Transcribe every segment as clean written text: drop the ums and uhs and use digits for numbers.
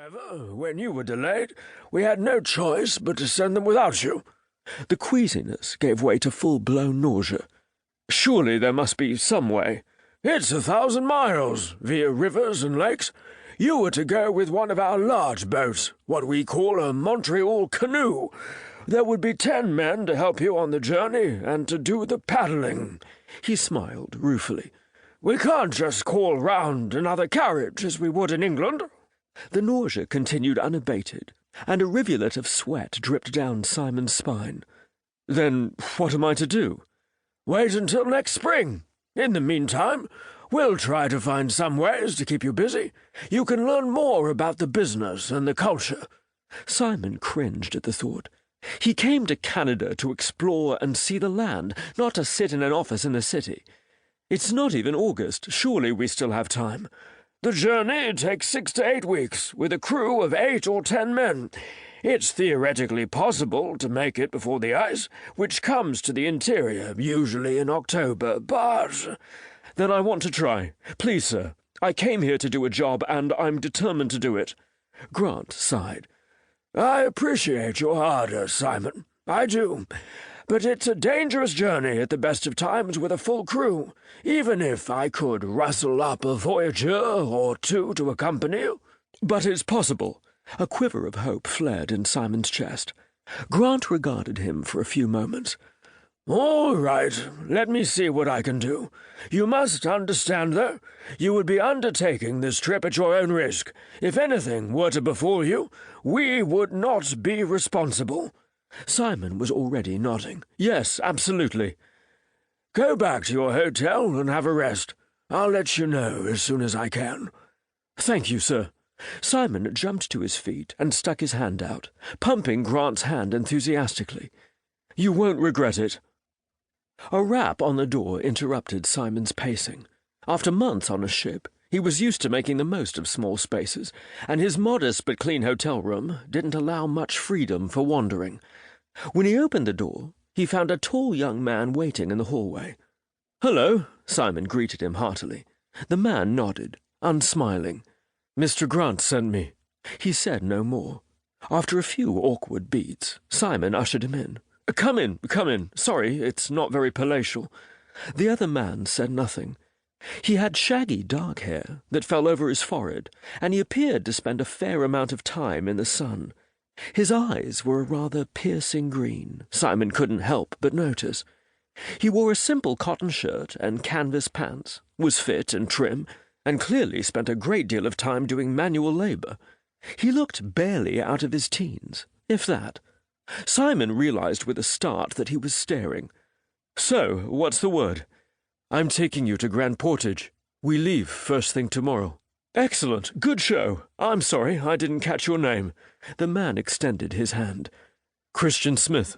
However, when you were delayed, we had no choice but to send them without you. The queasiness gave way to full-blown nausea. Surely there must be some way. It's 1,000 miles, via rivers and lakes. You were to go with one of our large boats, what we call a Montreal canoe. There would be 10 men to help you on the journey and to do the paddling. He smiled ruefully. We can't just call round another carriage as we would in England. The nausea continued unabated, and a rivulet of sweat dripped down Simon's spine. Then what am I to do? Wait until next spring. In the meantime, we'll try to find some ways to keep you busy. You can learn more about the business and the culture. Simon cringed at the thought. He came to Canada to explore and see the land, not to sit in an office in the city. It's not even August. Surely we still have time. The journey takes 6 to 8 weeks, with a crew of 8 or 10 men. It's theoretically possible to make it before the ice, which comes to the interior, usually in October, but... Then I want to try. Please, sir. I came here to do a job, and I'm determined to do it. Grant sighed. I appreciate your ardor, Simon. I do. But it's a dangerous journey at the best of times with a full crew, even if I could rustle up a voyageur or 2 to accompany you. But it's possible. A quiver of hope flared in Simon's chest. Grant regarded him for a few moments. All right, let me see what I can do. You must understand, though, you would be undertaking this trip at your own risk. If anything were to befall you, we would not be responsible. Simon was already nodding. Yes, absolutely. Go back to your hotel and have a rest. I'll let you know as soon as I can. Thank you, sir. Simon jumped to his feet and stuck his hand out, pumping Grant's hand enthusiastically. You won't regret it. A rap on the door interrupted Simon's pacing. After months on a ship, he was used to making the most of small spaces, and his modest but clean hotel room didn't allow much freedom for wandering. When he opened the door, he found a tall young man waiting in the hallway. Hello, Simon greeted him heartily. The man nodded, unsmiling. Mr. Grant sent me. He said no more. After a few awkward beats, Simon ushered him in. Come in, come in. Sorry, it's not very palatial. The other man said nothing. He had shaggy dark hair that fell over his forehead, and he appeared to spend a fair amount of time in the sun. His eyes were a rather piercing green, Simon couldn't help but notice. He wore a simple cotton shirt and canvas pants, was fit and trim, and clearly spent a great deal of time doing manual labor. He looked barely out of his teens, if that. Simon realized with a start that he was staring. So, what's the word? I'm taking you to Grand Portage. We leave first thing tomorrow. Excellent. Good show. I'm sorry, I didn't catch your name. The man extended his hand. Christian Smith.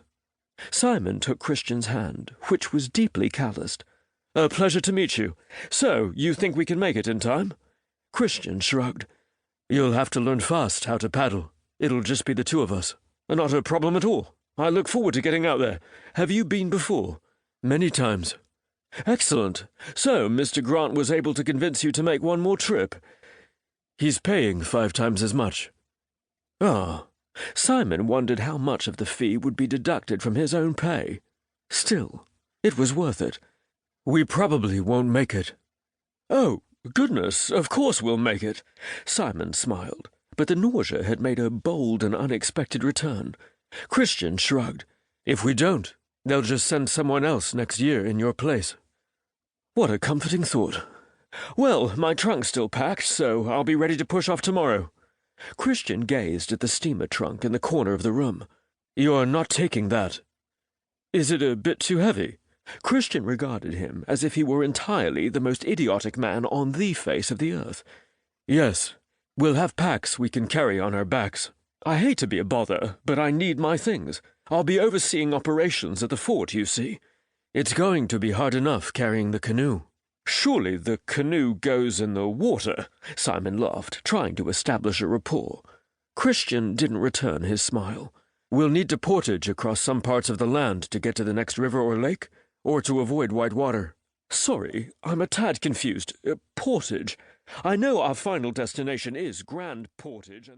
Simon took Christian's hand, which was deeply calloused. A pleasure to meet you. So, you think we can make it in time? Christian shrugged. You'll have to learn fast how to paddle. It'll just be the 2 of us. Not a problem at all. I look forward to getting out there. Have you been before? Many times. Excellent. So, Mr. Grant was able to convince you to make one more trip. He's paying 5 times as much. Ah. Simon wondered how much of the fee would be deducted from his own pay. Still, it was worth it. We probably won't make it. Oh, goodness, of course we'll make it. Simon smiled, but the nausea had made a bold and unexpected return. Christian shrugged. If we don't, they'll just send someone else next year in your place. What a comforting thought. Well, my trunk's still packed, so I'll be ready to push off tomorrow. Christian gazed at the steamer trunk in the corner of the room. You're not taking that. Is it a bit too heavy? Christian regarded him as if he were entirely the most idiotic man on the face of the earth. Yes, we'll have packs we can carry on our backs. I hate to be a bother, but I need my things. I'll be overseeing operations at the fort, you see. It's going to be hard enough carrying the canoe. Surely the canoe goes in the water, Simon laughed, trying to establish a rapport. Christian didn't return his smile. We'll need to portage across some parts of the land to get to the next river or lake, or to avoid white water. Sorry, I'm a tad confused. Portage. I know our final destination is Grand Portage and the